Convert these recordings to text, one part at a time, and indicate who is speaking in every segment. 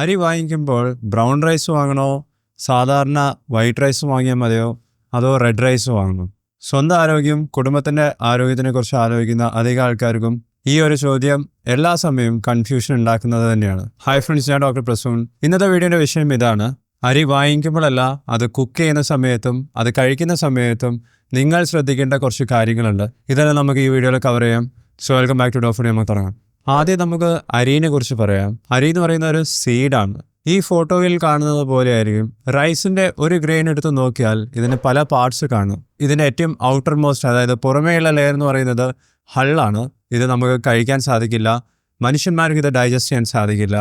Speaker 1: അരി വാങ്ങിക്കുമ്പോൾ brown rice വാങ്ങണോ, സാധാരണ വൈറ്റ് റൈസ് വാങ്ങിയാൽ മതിയോ, അതോ റെഡ് റൈസ് വാങ്ങണോ? സ്വന്തം ആരോഗ്യം, കുടുംബത്തിൻ്റെ ആരോഗ്യത്തിനെക്കുറിച്ച് ആലോചിക്കുന്ന അധികം ആൾക്കാർക്കും ഈ ഒരു ചോദ്യം എല്ലാ സമയവും കൺഫ്യൂഷൻ ഉണ്ടാക്കുന്നത് തന്നെയാണ്. ഹായ് ഫ്രണ്ട്സ്, ഞാൻ ഡോക്ടർ പ്രസൂൺ. ഇന്നത്തെ വീഡിയോയുടെ വിഷയം ഇതാണ്: അരി വാങ്ങിക്കുമ്പോഴല്ല, അത് കുക്ക് ചെയ്യുന്ന സമയത്തും അത് കഴിക്കുന്ന സമയത്തും നിങ്ങൾ ശ്രദ്ധിക്കേണ്ട കുറച്ച് കാര്യങ്ങളുണ്ട്. ഇതെല്ലാം നമുക്ക് ഈ വീഡിയോയിൽ കവർ ചെയ്യാം. സോ വെൽക്കം ബാക്ക് ടു ഡോഫഡി. നമുക്ക് തുടങ്ങാം. ആദ്യം നമുക്ക് അരിനെ കുറിച്ച് പറയാം. അരി എന്ന് പറയുന്ന ഒരു സീഡാണ്. ഈ ഫോട്ടോയിൽ കാണുന്നത് പോലെ ആയിരിക്കും. റൈസിന്റെ ഒരു ഗ്രെയിൻ എടുത്ത് നോക്കിയാൽ ഇതിന് പല പാർട്സ് കാണും. ഇതിന്റെ ഏറ്റവും ഔട്ടർ മോസ്റ്റ്, അതായത് പുറമേയുള്ള ലെയർ എന്ന് പറയുന്നത് ഹള്ളാണ്. ഇത് നമുക്ക് കഴിക്കാൻ സാധിക്കില്ല, മനുഷ്യന്മാർക്ക് ഇത് ഡൈജസ്റ്റ് ചെയ്യാൻ സാധിക്കില്ല.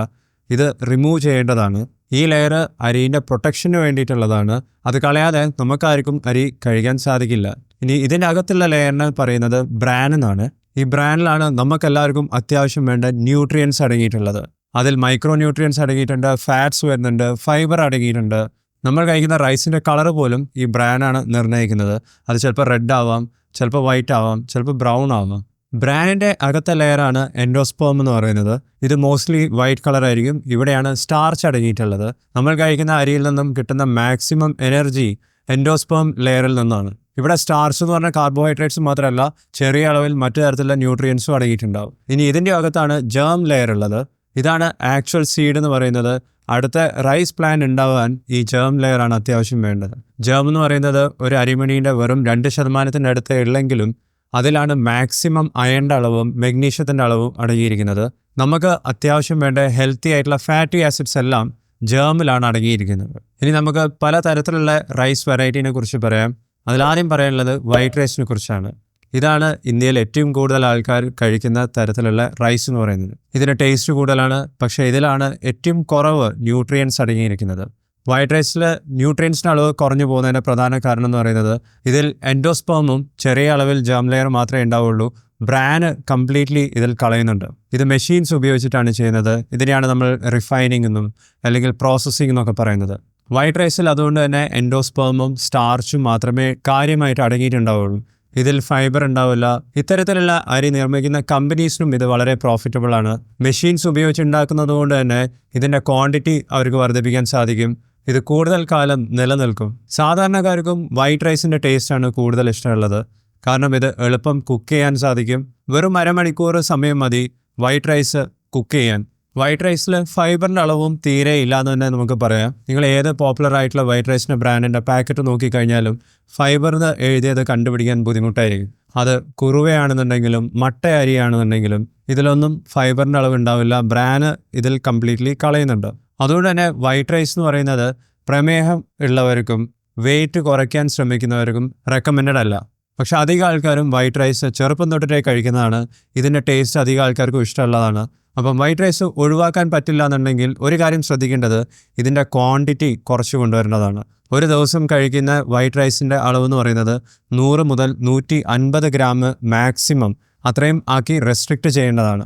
Speaker 1: ഇത് റിമൂവ് ചെയ്യേണ്ടതാണ്. ഈ ലെയർ അരിയുടെ പ്രൊട്ടക്ഷന് വേണ്ടിയിട്ടുള്ളതാണ്. അത് കളയാതെ നമുക്കാർക്കും അരി കഴിക്കാൻ സാധിക്കില്ല. ഇനി ഇതിൻ്റെ അകത്തുള്ള ലെയറിനെ പറയുന്നത് ബ്രാൻ എന്നാണ്. ഈ ബ്രാനിലാണ് നമുക്കെല്ലാവർക്കും അത്യാവശ്യം വേണ്ട ന്യൂട്രിയൻസ് അടങ്ങിയിട്ടുള്ളത്. അതിൽ മൈക്രോ ന്യൂട്രിയൻസ് അടങ്ങിയിട്ടുണ്ട്, ഫാറ്റ്സ് വരുന്നുണ്ട്, ഫൈബർ അടങ്ങിയിട്ടുണ്ട്. നമ്മൾ കഴിക്കുന്ന റൈസിൻ്റെ കളർ പോലും ഈ ബ്രാനാണ് നിർണ്ണയിക്കുന്നത്. അത് ചിലപ്പോൾ റെഡ് ആവാം, ചിലപ്പോൾ വൈറ്റ് ആവാം, ചിലപ്പോൾ ബ്രൗൺ ആവാം. ബ്രാനിൻ്റെ അകത്തെ ലെയറാണ് എൻഡോസ്പേം എന്ന് പറയുന്നത്. ഇത് മോസ്റ്റ്ലി വൈറ്റ് കളർ ആയിരിക്കും. ഇവിടെയാണ് സ്റ്റാർച്ച് അടങ്ങിയിട്ടുള്ളത്. നമ്മൾ കഴിക്കുന്ന അരിയിൽ നിന്നും കിട്ടുന്ന മാക്സിമം എനർജി എൻഡോസ്പേം ലെയറിൽ നിന്നാണ്. ഇവിടെ സ്റ്റാർച്ച് എന്ന് പറഞ്ഞാൽ കാർബോഹൈഡ്രേറ്റ്സ് മാത്രമല്ല, ചെറിയ അളവിൽ മറ്റു തരത്തിലുള്ള ന്യൂട്രിയൻസും അടങ്ങിയിട്ടുണ്ടാവും. ഇനി ഇതിൻ്റെ അകത്താണ് ജേം ലെയർ ഉള്ളത്. ഇതാണ് ആക്ച്വൽ സീഡ് എന്ന് പറയുന്നത്. അടുത്ത റൈസ് പ്ലാൻ ഉണ്ടാവാൻ ഈ ജേം ലെയറാണ് അത്യാവശ്യം വേണ്ടത്. ജേം എന്ന് പറയുന്നത് ഒരു അരിമണീൻ്റെ വെറും 2% അടുത്ത് ഉള്ളെങ്കിലും അതിലാണ് മാക്സിമം അയണിൻ്റെ അളവും മെഗ്നീഷ്യത്തിൻ്റെ അളവും അടങ്ങിയിരിക്കുന്നത്. നമുക്ക് അത്യാവശ്യം വേണ്ട ഹെൽത്തി ആയിട്ടുള്ള ഫാറ്റി ആസിഡ്സ് എല്ലാം ജേമിലാണ് അടങ്ങിയിരിക്കുന്നത്. ഇനി നമുക്ക് പല തരത്തിലുള്ള റൈസ് വെറൈറ്റീനെ കുറിച്ച് പറയാം. അതിലാദ്യം പറയാനുള്ളത് വൈറ്റ് റൈസിനെ കുറിച്ചാണ്. ഇതാണ് ഇന്ത്യയിൽ ഏറ്റവും കൂടുതൽ ആൾക്കാർ കഴിക്കുന്ന തരത്തിലുള്ള റൈസ് എന്ന് പറയുന്നത്. ഇതിന് ടേസ്റ്റ് കൂടുതലാണ്, പക്ഷേ ഇതിലാണ് ഏറ്റവും കുറവ് ന്യൂട്രിയൻസ് അടങ്ങിയിരിക്കുന്നത്. വൈറ്റ് റൈസിൽ ന്യൂട്രിയൻസിൻ്റെ അളവ് കുറഞ്ഞു പോകുന്നതിൻ്റെ പ്രധാന കാരണം എന്ന് പറയുന്നത് ഇതിൽ എൻഡോസ്പേമും ചെറിയ അളവിൽ ജേം ലെയർ മാത്രമേ ഉണ്ടാവുള്ളൂ. ബ്രാന് കംപ്ലീറ്റ്ലി ഇതിൽ കളയുന്നുണ്ട്. ഇത് മെഷീൻസ് ഉപയോഗിച്ചിട്ടാണ് ചെയ്യുന്നത്. ഇതിനെയാണ് നമ്മൾ റിഫൈനിങ് എന്നും അല്ലെങ്കിൽ പ്രോസസ്സിംഗ് എന്നൊക്കെ പറയുന്നത്. വൈറ്റ് റൈസിൽ അതുകൊണ്ട് തന്നെ എൻഡോസ്പേമും സ്റ്റാർച്ചും മാത്രമേ കാര്യമായിട്ട് അടങ്ങിയിട്ടുണ്ടാവുള്ളൂ. ഇതിൽ ഫൈബർ ഉണ്ടാവില്ല. ഇത്തരത്തിലുള്ള അരി നിർമ്മിക്കുന്ന കമ്പനീസിനും ഇത് വളരെ പ്രോഫിറ്റബിൾ ആണ്. മെഷീൻസ് ഉപയോഗിച്ചുണ്ടാക്കുന്നത് കൊണ്ട് തന്നെ ഇതിൻ്റെ ക്വാണ്ടിറ്റി അവർക്ക് വർദ്ധിപ്പിക്കാൻ സാധിക്കും. ഇത് കൂടുതൽ കാലം നിലനിൽക്കും. സാധാരണക്കാർക്കും വൈറ്റ് റൈസിൻ്റെ ടേസ്റ്റാണ് കൂടുതൽ ഇഷ്ടമുള്ളത്. കാരണം ഇത് എളുപ്പം കുക്ക് ചെയ്യാൻ സാധിക്കും. വെറും അരമണിക്കൂർ സമയം മതി വൈറ്റ് റൈസ് കുക്ക് ചെയ്യാൻ. വൈറ്റ് റൈസിൽ ഫൈബറിൻ്റെ അളവും തീരെ ഇല്ലാന്ന് തന്നെ നമുക്ക് പറയാം. നിങ്ങൾ ഏത് പോപ്പുലർ ആയിട്ടുള്ള വൈറ്റ് റൈസിൻ്റെ ബ്രാൻഡിൻ്റെ പാക്കറ്റ് നോക്കിക്കഴിഞ്ഞാലും ഫൈബറിന് എഴുതിയത് കണ്ടുപിടിക്കാൻ ബുദ്ധിമുട്ടായിരിക്കും. അത് കുറുവയാണെന്നുണ്ടെങ്കിലും മട്ട അരിയാണെന്നുണ്ടെങ്കിലും ഇതിലൊന്നും ഫൈബറിൻ്റെ അളവ് ഉണ്ടാവില്ല. ബ്രാന് ഇതിൽ കംപ്ലീറ്റ്ലി കളയുന്നുണ്ട്. അതുകൊണ്ട് തന്നെ വൈറ്റ് റൈസ് എന്ന് പറയുന്നത് പ്രമേഹം ഉള്ളവർക്കും വെയിറ്റ് കുറയ്ക്കാൻ ശ്രമിക്കുന്നവർക്കും റെക്കമെൻഡഡ് അല്ല. പക്ഷെ അധികം ആൾക്കാരും വൈറ്റ് റൈസ് ചെറുപ്പം തൊട്ടിട്ടേ കഴിക്കുന്നതാണ്. ഇതിൻ്റെ ടേസ്റ്റ് അധികം ആൾക്കാർക്കും ഇഷ്ടമുള്ളതാണ്. അപ്പം വൈറ്റ് റൈസ് ഒഴിവാക്കാൻ പറ്റില്ല എന്നുണ്ടെങ്കിൽ ഒരു കാര്യം ശ്രദ്ധിക്കേണ്ടത് ഇതിൻ്റെ ക്വാണ്ടിറ്റി കുറച്ച് കൊണ്ടുവരേണ്ടതാണ്. ഒരു ദിവസം കഴിക്കുന്ന വൈറ്റ് റൈസിൻ്റെ അളവെന്ന് പറയുന്നത് 100 മുതൽ 150 ഗ്രാം മാക്സിമം അത്രയും ആക്കി റെസ്ട്രിക്റ്റ് ചെയ്യേണ്ടതാണ്.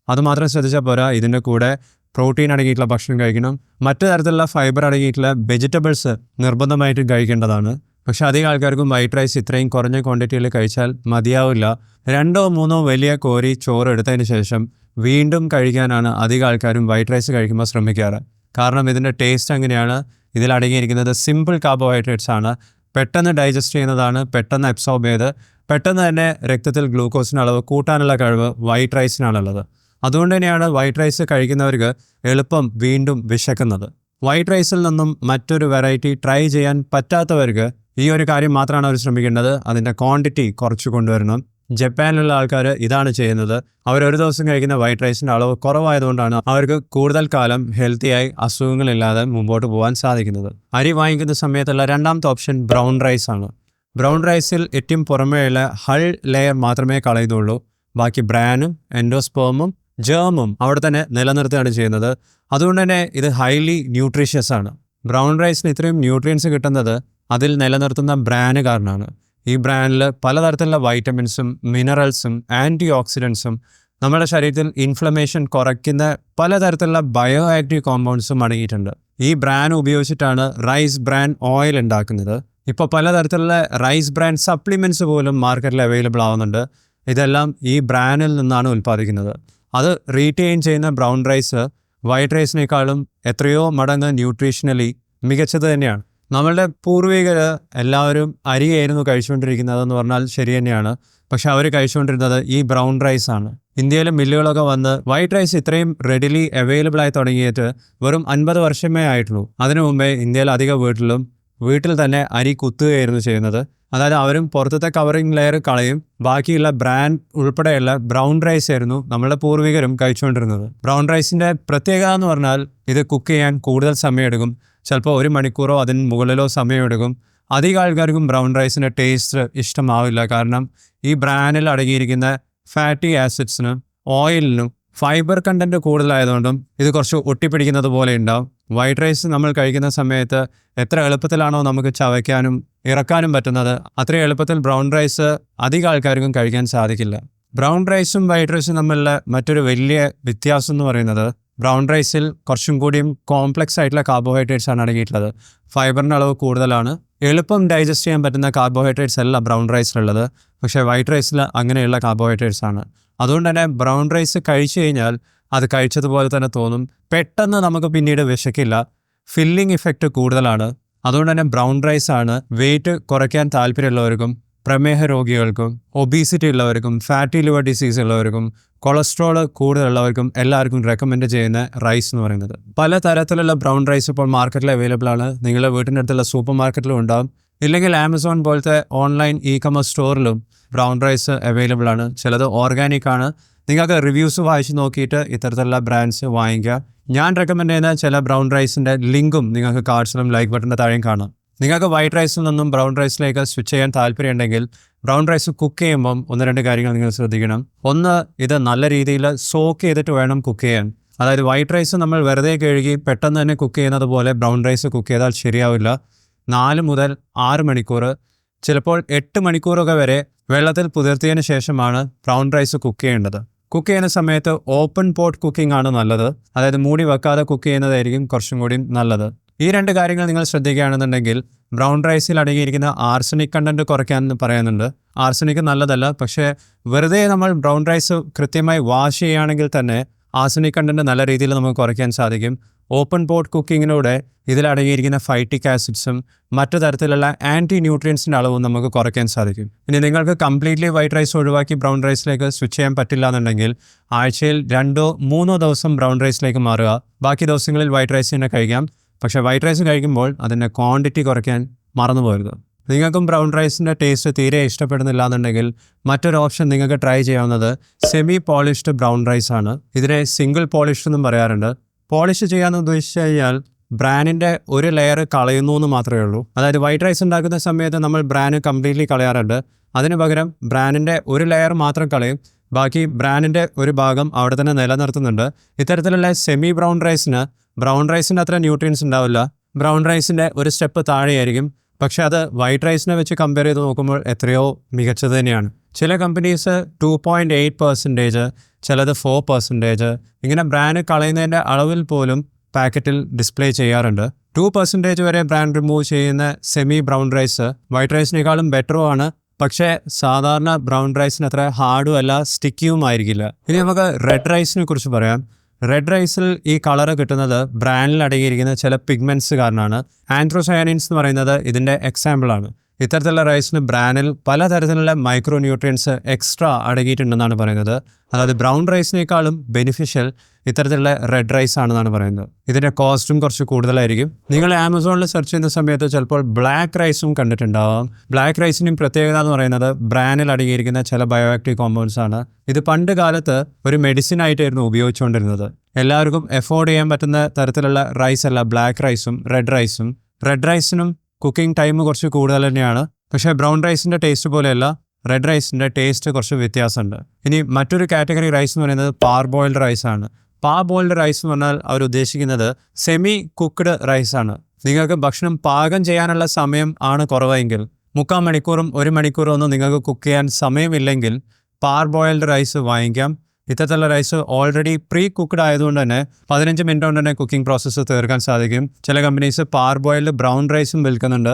Speaker 1: അതുമാത്രം ശ്രദ്ധിച്ചാൽ പോരാ, ഇതിൻ്റെ കൂടെ പ്രോട്ടീൻ അടങ്ങിയിട്ടുള്ള ഭക്ഷണം കഴിക്കണം. മറ്റു തരത്തിലുള്ള ഫൈബർ അടങ്ങിയിട്ടുള്ള വെജിറ്റബിൾസ് നിർബന്ധമായിട്ടും കഴിക്കേണ്ടതാണ്. പക്ഷെ അധികം ആൾക്കാർക്കും വൈറ്റ് റൈസ് ഇത്രയും കുറഞ്ഞ ക്വാണ്ടിറ്റിയിൽ കഴിച്ചാൽ മതിയാവില്ല. 2-3 വലിയ കോരി ചോറ് എടുത്തതിന് ശേഷം വീണ്ടും കഴിക്കാനാണ് അധികം ആൾക്കാരും വൈറ്റ് റൈസ് കഴിക്കുമ്പോൾ ശ്രമിക്കാറ്. കാരണം ഇതിൻ്റെ ടേസ്റ്റ് അങ്ങനെയാണ്. ഇതിൽ അടങ്ങിയിരിക്കുന്നത് സിമ്പിൾ കാർബോഹൈഡ്രേറ്റ്സ് ആണ്. പെട്ടെന്ന് ഡൈജസ്റ്റ് ചെയ്യുന്നതാണ്, പെട്ടെന്ന് അബ്സോർബ് ചെയ്ത് പെട്ടെന്ന് തന്നെ രക്തത്തിൽ ഗ്ലൂക്കോസിൻ്റെ അളവ് കൂട്ടാനുള്ള കഴിവ് വൈറ്റ് റൈസിനാണുള്ളത്. അതുകൊണ്ട് തന്നെയാണ് വൈറ്റ് റൈസ് കഴിക്കുന്നവർക്ക് എളുപ്പം വീണ്ടും വിശക്കുന്നത്. വൈറ്റ് റൈസിൽ നിന്നും മറ്റൊരു വെറൈറ്റി ട്രൈ ചെയ്യാൻ പറ്റാത്തവർക്ക് ഈ ഒരു കാര്യം മാത്രമാണ് അവർ ശ്രമിക്കേണ്ടത്. അതിൻ്റെ ക്വാണ്ടിറ്റി കുറച്ച് കൊണ്ടുവരണം. ജപ്പാനിലുള്ള ആൾക്കാർ ഇതാണ് ചെയ്യുന്നത്. ഒരു ദിവസം കഴിക്കുന്ന വൈറ്റ് റൈസിൻ്റെ അളവ് കുറവായതുകൊണ്ടാണ് അവർക്ക് കൂടുതൽ കാലം ഹെൽത്തിയായി അസുഖങ്ങളില്ലാതെ മുമ്പോട്ട് പോകാൻ സാധിക്കുന്നത്. അരി വാങ്ങിക്കുന്ന സമയത്തുള്ള രണ്ടാമത്തെ ഓപ്ഷൻ ബ്രൗൺ റൈസ് ആണ്. ബ്രൗൺ റൈസിൽ ഏറ്റവും പുറമേയുള്ള ഹൾ ലെയർ മാത്രമേ കളയുന്നുള്ളൂ. ബാക്കി ബ്രാനും എൻഡോസ്പേമും ജേമും അവിടെ തന്നെ നിലനിർത്തുകയാണ് ചെയ്യുന്നത്. അതുകൊണ്ട് തന്നെ ഇത് ഹൈലി ന്യൂട്രീഷ്യസ് ആണ്. ബ്രൗൺ റൈസിന് ഇത്രയും ന്യൂട്രിയൻസ് കിട്ടുന്നത് അതിൽ നിലനിർത്തുന്ന ബ്രാന് കാരണമാണ്. ഈ ബ്രാനിൽ പലതരത്തിലുള്ള വൈറ്റമിൻസും മിനറൽസും ആൻറ്റി ഓക്സിഡൻസും നമ്മുടെ ശരീരത്തിൽ ഇൻഫ്ലമേഷൻ കുറയ്ക്കുന്ന പലതരത്തിലുള്ള ബയോ ആക്റ്റീവ് കോമ്പൗണ്ട്സും അടങ്ങിയിട്ടുണ്ട്. ഈ ബ്രാൻ ഉപയോഗിച്ചിട്ടാണ് റൈസ് ബ്രാൻ ഓയിൽ ഉണ്ടാക്കുന്നത്. ഇപ്പോൾ പലതരത്തിലുള്ള റൈസ് ബ്രാൻ സപ്ലിമെൻറ്റ്സ് പോലും മാർക്കറ്റിൽ അവൈലബിൾ ആവുന്നുണ്ട്. ഇതെല്ലാം ഈ ബ്രാനിൽ നിന്നാണ് ഉൽപ്പാദിക്കുന്നത്. അത് റീറ്റെയിൻ ചെയ്യുന്ന ബ്രൗൺ റൈസ് വൈറ്റ് റൈസിനേക്കാളും എത്രയോ മടങ്ങ് ന്യൂട്രീഷണലി മികച്ചത് തന്നെയാണ്. നമ്മളുടെ പൂർവികർ എല്ലാവരും അരിയായിരുന്നു കഴിച്ചുകൊണ്ടിരിക്കുന്നതെന്ന് പറഞ്ഞാൽ ശരി തന്നെയാണ്. പക്ഷെ അവർ കഴിച്ചുകൊണ്ടിരുന്നത് ഈ ബ്രൗൺ റൈസ് ആണ്. ഇന്ത്യയിലെ മില്ലുകളൊക്കെ വന്ന് വൈറ്റ് റൈസ് ഇത്രയും റെഡിലി അവൈലബിൾ ആയി തുടങ്ങിയിട്ട് വെറും 50 വർഷമേ ആയിട്ടുള്ളൂ. അതിനു മുമ്പേ ഇന്ത്യയിൽ അധിക വീട്ടിൽ തന്നെ അരി കുത്തുകയായിരുന്നു ചെയ്യുന്നത്. അതായത് അവരും പുറത്തത്തെ കവറിങ് ലെയർ കളയും, ബാക്കിയുള്ള ബ്രാൻഡ് ഉൾപ്പെടെയുള്ള ബ്രൗൺ റൈസ് ആയിരുന്നു നമ്മളുടെ പൂർവികരും കഴിച്ചുകൊണ്ടിരുന്നത്. ബ്രൗൺ റൈസിൻ്റെ പ്രത്യേകത എന്ന് പറഞ്ഞാൽ ഇത് കുക്ക് ചെയ്യാൻ കൂടുതൽ സമയമെടുക്കും. ചിലപ്പോൾ 1 മണിക്കൂറോ അതിന് മുകളിലോ സമയമെടുക്കും. അധികം ആൾക്കാർക്കും ബ്രൗൺ റൈസിൻ്റെ ടേസ്റ്റ് ഇഷ്ടമാവില്ല. കാരണം ഈ ബ്രാനിൽ അടങ്ങിയിരിക്കുന്ന ഫാറ്റി ആസിഡ്സിനും ഓയിലിനും ഫൈബർ കണ്ടൻറ്റ് കൂടുതലായതുകൊണ്ടും ഇത് കുറച്ച് ഒട്ടിപ്പിടിക്കുന്നത് പോലെ ഉണ്ടാവും. വൈറ്റ് റൈസ് നമ്മൾ കഴിക്കുന്ന സമയത്ത് എത്ര എളുപ്പത്തിലാണോ നമുക്ക് ചവയ്ക്കാനും ഇറക്കാനും പറ്റുന്നത്, അത്രയും എളുപ്പത്തിൽ ബ്രൗൺ റൈസ് അധികം ആൾക്കാർക്കും കഴിക്കാൻ സാധിക്കില്ല. ബ്രൗൺ റൈസും വൈറ്റ് റൈസും തമ്മിലുള്ള മറ്റൊരു വലിയ വ്യത്യാസം എന്ന് പറയുന്നത് ബ്രൗൺ റൈസിൽ കുറച്ചും കൂടിയും കോംപ്ലക്സ് ആയിട്ടുള്ള കാർബോഹൈഡ്രേറ്റ്സ് ആണ് അടങ്ങിയിട്ടുള്ളത്. ഫൈബറിൻ്റെ അളവ് കൂടുതലാണ്. എളുപ്പം ഡൈജസ്റ്റ് ചെയ്യാൻ പറ്റുന്ന കാർബോഹൈഡ്രേറ്റ്സ് അല്ല ബ്രൗൺ റൈസിലുള്ളത്. പക്ഷേ വൈറ്റ് റൈസിൽ അങ്ങനെയുള്ള കാർബോഹൈഡ്രേറ്റ്സ് ആണ്. അതുകൊണ്ട് തന്നെ ബ്രൗൺ റൈസ് കഴിച്ചു കഴിഞ്ഞാൽ അത് കഴിച്ചതുപോലെ തന്നെ തോന്നും. പെട്ടെന്ന് നമുക്ക് പിന്നീട് വിശക്കില്ല. ഫില്ലിംഗ് ഇഫക്റ്റ് കൂടുതലാണ്. അതുകൊണ്ട് തന്നെ ബ്രൗൺ റൈസ് ആണ് വെയിറ്റ് കുറയ്ക്കാൻ താല്പര്യമുള്ളവർക്കും, പ്രമേഹ രോഗികൾക്കും, ഒബീസിറ്റി ഉള്ളവർക്കും, ഫാറ്റി ലിവർ ഡിസീസ് ഉള്ളവർക്കും, കൊളസ്ട്രോൾ കൂടുതലുള്ളവർക്കും എല്ലാവർക്കും റെക്കമെൻഡ് ചെയ്യുന്ന റൈസ് എന്ന് പറയുന്നത്. പല തരത്തിലുള്ള ബ്രൗൺ റൈസ് ഇപ്പോൾ മാർക്കറ്റിൽ അവൈലബിൾ ആണ്. നിങ്ങളുടെ വീട്ടിൻ്റെ അടുത്തുള്ള സൂപ്പർ മാർക്കറ്റിലും ഉണ്ടാകും. ഇല്ലെങ്കിൽ ആമസോൺ പോലത്തെ ഓൺലൈൻ ഇ-കൊമേഴ്സ് സ്റ്റോറിലും ബ്രൗൺ റൈസ് അവൈലബിൾ ആണ്. ചിലത് ഓർഗാനിക് ആണ്. നിങ്ങൾക്ക് റിവ്യൂസ് വായിച്ച് നോക്കിയിട്ട് ഇത്തരത്തിലുള്ള ബ്രാൻഡ്സ് വാങ്ങിക്കുക. ഞാൻ റെക്കമെൻഡ് ചെയ്യുന്ന ചില ബ്രൗൺ റൈസിൻ്റെ ലിങ്കും നിങ്ങൾക്ക് കാർഡ്സിലും ലൈക്ക് ബട്ടൻ്റെ താഴെയും കാണാം. നിങ്ങൾക്ക് വൈറ്റ് റൈസിൽ നിന്നും ബ്രൗൺ റൈസിലേക്ക് സ്വിച്ച് ചെയ്യാൻ താല്പര്യമുണ്ടെങ്കിൽ ബ്രൗൺ റൈസ് കുക്ക് ചെയ്യുമ്പം 1-2 കാര്യങ്ങൾ നിങ്ങൾ ശ്രദ്ധിക്കണം. ഒന്ന്, ഇത് നല്ല രീതിയിൽ സോക്ക് ചെയ്തിട്ട് വേണം കുക്ക് ചെയ്യാൻ. അതായത് വൈറ്റ് റൈസ് നമ്മൾ വെറുതെ കഴുകി പെട്ടെന്ന് തന്നെ കുക്ക് ചെയ്യുന്നത് പോലെ ബ്രൗൺ റൈസ് കുക്ക് ചെയ്താൽ ശരിയാവില്ല. 4 മുതൽ 6 മണിക്കൂർ, ചിലപ്പോൾ 8 മണിക്കൂറൊക്കെ വരെ വെള്ളത്തിൽ പുതിർത്തിയതിന് ശേഷമാണ് ബ്രൗൺ റൈസ് കുക്ക് ചെയ്യേണ്ടത്. കുക്ക് ചെയ്യുന്ന സമയത്ത് ഓപ്പൺ പോട്ട് കുക്കിംഗ് ആണ് നല്ലത്. അതായത് മൂടി വെക്കാതെ കുക്ക് ചെയ്യുന്നതായിരിക്കും കുറച്ചും കൂടി നല്ലത്. ഈ 2 കാര്യങ്ങൾ നിങ്ങൾ ശ്രദ്ധിക്കുകയാണെന്നുണ്ടെങ്കിൽ ബ്രൗൺ റൈസിൽ അടങ്ങിയിരിക്കുന്ന ആർസനിക് കണ്ടൻറ്റ് കുറയ്ക്കാമെന്ന് പറയുന്നുണ്ട്. ആർസനിക് നല്ലതല്ല, പക്ഷേ വെറുതെ നമ്മൾ ബ്രൗൺ റൈസ് കൃത്യമായി വാഷ് ചെയ്യുകയാണെങ്കിൽ തന്നെ ആർസനിക് കണ്ടൻറ്റ് നല്ല രീതിയിൽ നമുക്ക് കുറയ്ക്കാൻ സാധിക്കും. ഓപ്പൺ പോട്ട് കുക്കിങ്ങിലൂടെ ഇതിലടങ്ങിയിരിക്കുന്ന ഫൈറ്റിക് ആസിഡ്സും മറ്റു തരത്തിലുള്ള ആൻറ്റി ന്യൂട്രിയൻസിൻ്റെ അളവും നമുക്ക് കുറയ്ക്കാൻ സാധിക്കും. ഇനി നിങ്ങൾക്ക് കംപ്ലീറ്റ്ലി വൈറ്റ് റൈസ് ഒഴിവാക്കി ബ്രൗൺ റൈസിലേക്ക് സ്വിച്ച് ചെയ്യാൻ പറ്റില്ല എന്നുണ്ടെങ്കിൽ ആഴ്ചയിൽ 2-3 ദിവസം ബ്രൗൺ റൈസിലേക്ക് മാറുക. ബാക്കി ദിവസങ്ങളിൽ വൈറ്റ് റൈസ് തന്നെ കഴിക്കാം. പക്ഷേ വൈറ്റ് റൈസ് കഴിക്കുമ്പോൾ അതിൻ്റെ ക്വാണ്ടിറ്റി കുറയ്ക്കാൻ മറന്നു പോകരുത്. നിങ്ങൾക്കും ബ്രൗൺ റൈസിൻ്റെ ടേസ്റ്റ് തീരെ ഇഷ്ടപ്പെടുന്നില്ല എന്നുണ്ടെങ്കിൽ മറ്റൊരു ഓപ്ഷൻ നിങ്ങൾക്ക് ട്രൈ ചെയ്യാവുന്നത് സെമി പോളിഷ്ഡ് ബ്രൗൺ റൈസ് ആണ്. ഇതിനെ സിംഗിൾ പോളിഷ്ഡ് എന്നും പറയാറുണ്ട്. പോളിഷ് ചെയ്യാമെന്ന് ഉദ്ദേശിച്ച് കഴിഞ്ഞാൽ ബ്രാനിൻ്റെ ഒരു ലെയർ കളയുന്നു എന്ന് മാത്രമേ ഉള്ളൂ. അതായത് വൈറ്റ് റൈസ് ഉണ്ടാക്കുന്ന സമയത്ത് നമ്മൾ ബ്രാന് കംപ്ലീറ്റ്ലി കളയാറുണ്ട്. അതിന് പകരം ബ്രാനിൻ്റെ ഒരു ലെയർ മാത്രം കളയും, ബാക്കി ബ്രാനിൻ്റെ ഒരു ഭാഗം അവിടെ തന്നെ നിലനിർത്തുന്നുണ്ട്. ഇത്തരത്തിലുള്ള സെമി ബ്രൗൺ റൈസിൻ്റെ അത്ര ന്യൂട്രിയൻസ് ഉണ്ടാവില്ല. ബ്രൗൺ റൈസിൻ്റെ ഒരു സ്റ്റെപ്പ് താഴെയായിരിക്കും. പക്ഷേ അത് വൈറ്റ് റൈസിനെ വെച്ച് കമ്പയർ ചെയ്ത് നോക്കുമ്പോൾ എത്രയോ മികച്ചത് തന്നെയാണ്. ചില കമ്പനീസ് 2.8%, ചിലത് 4%, ഇങ്ങനെ ബ്രാൻഡ് കളയുന്നതിൻ്റെ അളവിൽ പോലും പാക്കറ്റിൽ ഡിസ്പ്ലേ ചെയ്യാറുണ്ട്. 2% വരെ ബ്രാൻഡ് റിമൂവ് ചെയ്യുന്ന സെമി ബ്രൗൺ റൈസ് വൈറ്റ് റൈസിനേക്കാളും ബെറ്ററും ആണ്. പക്ഷേ സാധാരണ ബ്രൗൺ റൈസിന് അത്ര ഹാർഡും അല്ല, സ്റ്റിക്കിയും ആയിരിക്കില്ല. ഇനി നമുക്ക് റെഡ് റൈസിനെ കുറിച്ച് പറയാം. റെഡ് റൈസിൽ ഈ കളറ് കിട്ടുന്നത് ബ്രാനിൽ അടങ്ങിയിരിക്കുന്ന ചില പിഗ്മെൻറ്റ്സ് കാരണമാണ്. ആന്ത്രോസയാനിൻസ് എന്ന് പറയുന്നത് ഇതിൻ്റെ എക്സാമ്പിളാണ്. ഇത്തരത്തിലുള്ള റൈസിന് ബ്രാനിൽ പലതരത്തിലുള്ള മൈക്രോ ന്യൂട്രിയൻസ് എക്സ്ട്രാ അടങ്ങിയിട്ടുണ്ടെന്നാണ് പറയുന്നത്. അതായത് ബ്രൗൺ റൈസിനേക്കാളും ബെനിഫിഷ്യൽ ഇത്തരത്തിലുള്ള റെഡ് റൈസ് ആണെന്നാണ് പറയുന്നത്. ഇതിൻ്റെ കോസ്റ്റും കുറച്ച് കൂടുതലായിരിക്കും. നിങ്ങൾ ആമസോണിൽ സെർച്ച് ചെയ്യുന്ന സമയത്ത് ചിലപ്പോൾ ബ്ലാക്ക് റൈസും കണ്ടിട്ടുണ്ടാവാം. ബ്ലാക്ക് റൈസിനും പ്രത്യേകത എന്ന് പറയുന്നത് ബ്രാനിൽ അടങ്ങിയിരിക്കുന്ന ചില ബയോആക്റ്റീവ് കോമ്പൗണ്ട്സ് ആണ്. ഇത് പണ്ട് കാലത്ത് ഒരു മെഡിസിൻ ആയിട്ടായിരുന്നു ഉപയോഗിച്ചുകൊണ്ടിരുന്നത്. എല്ലാവർക്കും എഫോർഡ് ചെയ്യാൻ പറ്റുന്ന തരത്തിലുള്ള റൈസ് അല്ല ബ്ലാക്ക് റൈസും റെഡ് റൈസും. റെഡ് റൈസിനും കുക്കിംഗ് ടൈം കുറച്ച് കൂടുതൽ തന്നെയാണ്. പക്ഷേ ബ്രൗൺ റൈസിൻ്റെ ടേസ്റ്റ് പോലെയല്ല, റെഡ് റൈസിൻ്റെ ടേസ്റ്റ് കുറച്ച് വ്യത്യാസമുണ്ട്. ഇനി മറ്റൊരു കാറ്റഗറി റൈസ് എന്ന് പറയുന്നത് പാർബോയിൽഡ് റൈസാണ്. പാർബോയിൽഡ് റൈസ് എന്ന് പറഞ്ഞാൽ അവർ ഉദ്ദേശിക്കുന്നത് സെമി കുക്ക്ഡ് റൈസാണ്. നിങ്ങൾക്ക് ഭക്ഷണം പാകം ചെയ്യാനുള്ള സമയം ആണ് കുറവെങ്കിൽ, 3/4 മണിക്കൂറും 1 മണിക്കൂറും ഒന്നും നിങ്ങൾക്ക് കുക്ക് ചെയ്യാൻ സമയമില്ലെങ്കിൽ പാർബോയിൽഡ് റൈസ് വാങ്ങിക്കാം. ഇത്തരത്തിലുള്ള റൈസ് ഓൾറെഡി പ്രീ കുക്ക്ഡ് ആയതുകൊണ്ട് തന്നെ 15 മിനിറ്റ് കൊണ്ട് തന്നെ കുക്കിംഗ് പ്രോസസ്സ് തീർക്കാൻ സാധിക്കും. ചില കമ്പനീസ് പാർബോയിൽഡ് ബ്രൗൺ റൈസും വിൽക്കുന്നുണ്ട്.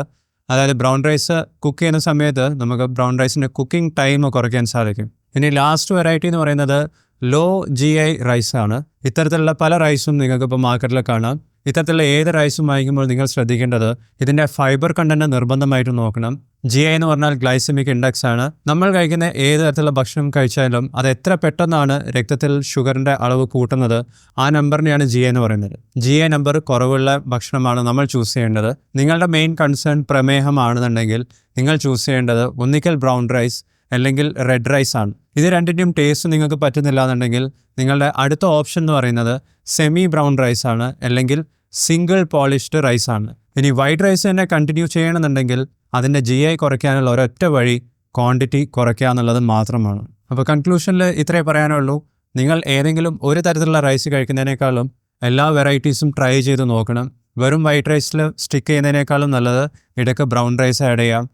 Speaker 1: അതായത് ബ്രൗൺ റൈസ് കുക്ക് ചെയ്യുന്ന സമയത്ത് നമുക്ക് ബ്രൗൺ റൈസിൻ്റെ കുക്കിംഗ് ടൈം കുറയ്ക്കാൻ സാധിക്കും. ഇനി ലാസ്റ്റ് വെറൈറ്റി എന്ന് പറയുന്നത് ലോ GI റൈസാണ്. ഇത്തരത്തിലുള്ള പല റൈസും നിങ്ങൾക്കിപ്പോൾ മാർക്കറ്റിൽ കാണാം. ഇത്തരത്തിലുള്ള ഏത് റൈസും വാങ്ങിക്കുമ്പോൾ നിങ്ങൾ ശ്രദ്ധിക്കേണ്ടത് ഇതിൻ്റെ ഫൈബർ കണ്ടന്റ് നിർബന്ധമായിട്ട് നോക്കണം. GI എന്ന് പറഞ്ഞാൽ ഗ്ലൈസമിക് ഇൻഡെക്സ് ആണ്. നമ്മൾ കഴിക്കുന്ന ഏത് തരത്തിലുള്ള ഭക്ഷണം കഴിച്ചാലും അത് എത്ര പെട്ടെന്നാണ് രക്തത്തിൽ ഷുഗറിൻ്റെ അളവ് കൂട്ടുന്നത്, ആ നമ്പറിനെയാണ് GI എന്ന് പറയുന്നത്. GI നമ്പർ കുറവുള്ള ഭക്ഷണമാണ് നമ്മൾ ചൂസ് ചെയ്യേണ്ടത്. നിങ്ങളുടെ മെയിൻ കൺസേൺ പ്രമേഹമാണെന്നുണ്ടെങ്കിൽ നിങ്ങൾ ചൂസ് ചെയ്യേണ്ടത് ഒന്നിക്കൽ ബ്രൗൺ റൈസ് അല്ലെങ്കിൽ റെഡ് റൈസ് ആണ്. ഇത് രണ്ടിൻ്റെയും ടേസ്റ്റ് നിങ്ങൾക്ക് പറ്റുന്നില്ല എന്നുണ്ടെങ്കിൽ നിങ്ങളുടെ അടുത്ത ഓപ്ഷൻ എന്ന് പറയുന്നത് സെമി ബ്രൗൺ റൈസ് ആണ്, അല്ലെങ്കിൽ സിംഗിൾ പോളിഷ്ഡ് റൈസ് ആണ്. ഇനി വൈറ്റ് റൈസ് തന്നെ കണ്ടിന്യൂ ചെയ്യണമെന്നുണ്ടെങ്കിൽ അതിൻ്റെ GI കുറയ്ക്കാനുള്ള ഒരൊറ്റ വഴി ക്വാണ്ടിറ്റി കുറയ്ക്കുക എന്നുള്ളത് മാത്രമാണ്. അപ്പോൾ കൺക്ലൂഷനിൽ ഇത്രേ പറയാനുള്ളൂ. നിങ്ങൾ ഏതെങ്കിലും ഒരു തരത്തിലുള്ള റൈസ് കഴിക്കുന്നതിനേക്കാളും എല്ലാ വെറൈറ്റീസും ട്രൈ ചെയ്ത് നോക്കണം. വെറും വൈറ്റ് റൈസിൽ സ്റ്റിക്ക് ചെയ്യുന്നതിനേക്കാളും നല്ലത് ഇടയ്ക്ക് ബ്രൗൺ റൈസ് ആഡ് ചെയ്യാം.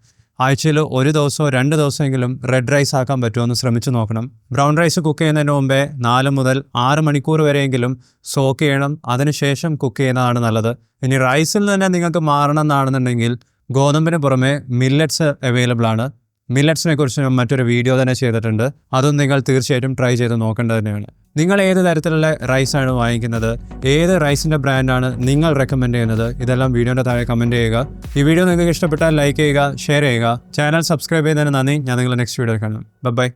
Speaker 1: ആഴ്ചയിൽ 1 ദിവസമോ 2 ദിവസമെങ്കിലും റെഡ് റൈസ് ആക്കാൻ പറ്റുമെന്ന് ശ്രമിച്ചു നോക്കണം. ബ്രൗൺ റൈസ് കുക്ക് ചെയ്യുന്നതിന് മുമ്പേ 4 മുതൽ 6 മണിക്കൂർ വരെയെങ്കിലും സോക്ക് ചെയ്യണം. അതിനുശേഷം കുക്ക് ചെയ്യുന്നതാണ് നല്ലത്. ഇനി റൈസിൽ തന്നെ നിങ്ങൾക്ക് മാറണം എന്നാണെന്നുണ്ടെങ്കിൽ ഗോതമ്പിന് പുറമെ മില്ലറ്റ്സ് അവൈലബിൾ ആണ്. മില്ലറ്റ്സിനെ കുറിച്ച് ഞാൻ മറ്റൊരു വീഡിയോ തന്നെ ചെയ്തിട്ടുണ്ട്. അതും നിങ്ങൾ തീർച്ചയായിട്ടും ട്രൈ ചെയ്ത് നോക്കേണ്ടത് തന്നെയാണ്. നിങ്ങൾ ഏത് തരത്തിലുള്ള റൈസാണ് വാങ്ങിക്കുന്നത്, ഏത് റൈസിൻ്റെ ബ്രാൻഡാണ് നിങ്ങൾ റെക്കമെൻഡ് ചെയ്യുന്നത്, ഇതെല്ലാം വീഡിയോൻ്റെ താഴെ കമൻറ്റ് ചെയ്യുക. ഈ വീഡിയോ നിങ്ങൾക്ക് ഇഷ്ടപ്പെട്ടാൽ ലൈക്ക് ചെയ്യുക, ഷെയർ ചെയ്യുക. ചാനൽ സബ്സ്ക്രൈബ് ചെയ്യുന്നതിന് നന്ദി. ഞാൻ നിങ്ങളെ നെക്സ്റ്റ് വീഡിയോയിൽ കാണാം. ബൈ.